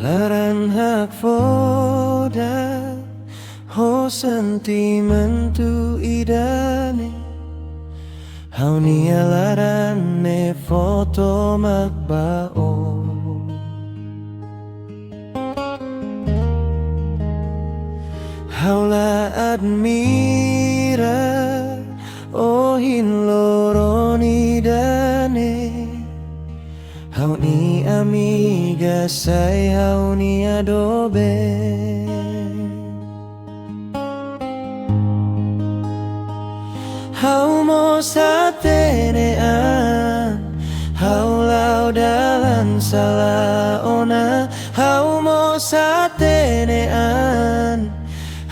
Laran hak foda ho sentimentu idane hau nia laran ne foto makbao hau la admira ohin loroni dane hau ni amiga sai hau ni adobe hau mo satenean hau lau dalan salah ona hau mo satenean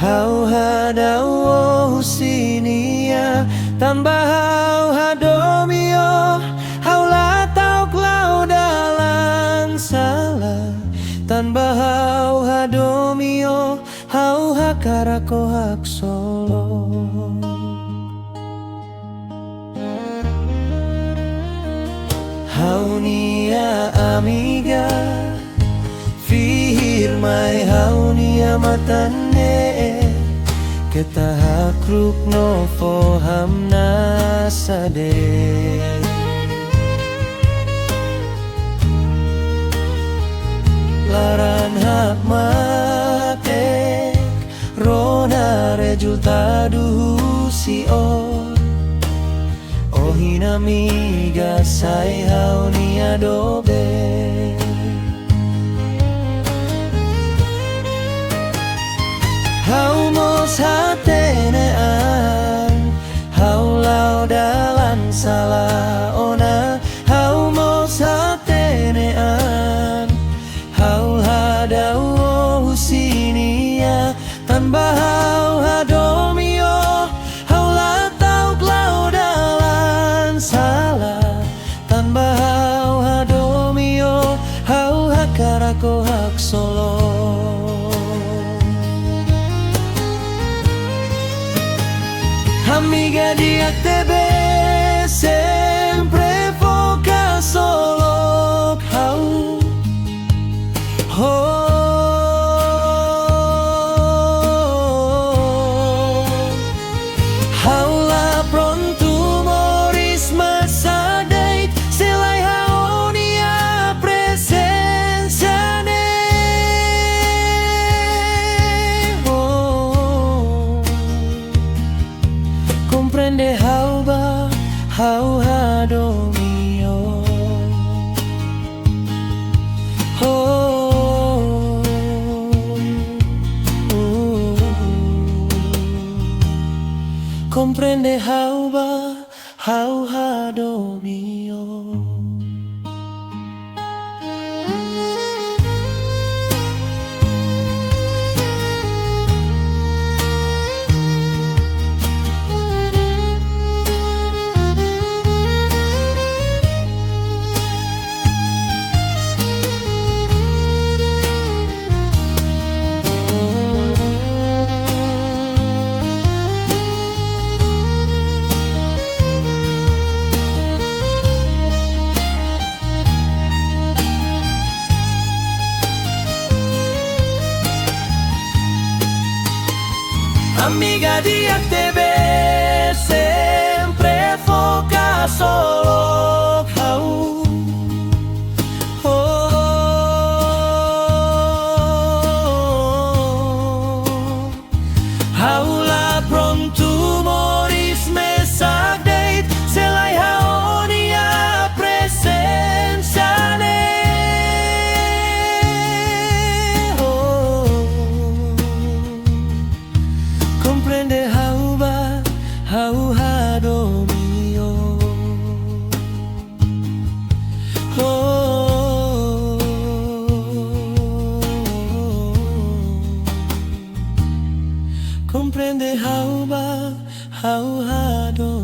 hau hadau husinia tambah hau hadomio hau la tau klau dalan salah tanpa hau hadomio hau hakarako hak solo hau nia amiga fihir mai hau nia matane kita hakruk no foham nasade laran hak matek rona rejulta duhu si ohin amiga sai hau ni adobe hau mos hatenean hau lau dalan salah ona hau mos hatenean hau hadau husinia tanpa hau hadomio hau la tau klau dalan salah tanpa hau hadomio hau hakarako hak solo amiga dia tebe sempre foca solo kau hau la pronto moris masa date selai hau nia presenza ne comprende hau ba hau hadomio comprende hau ba hau hadomio amiga dia tebe sempre foca solo kau hau la pronto moris mesak date selai hau nia presenza ne comprende hau ba hau hadomio comprende hau ba hau hadomio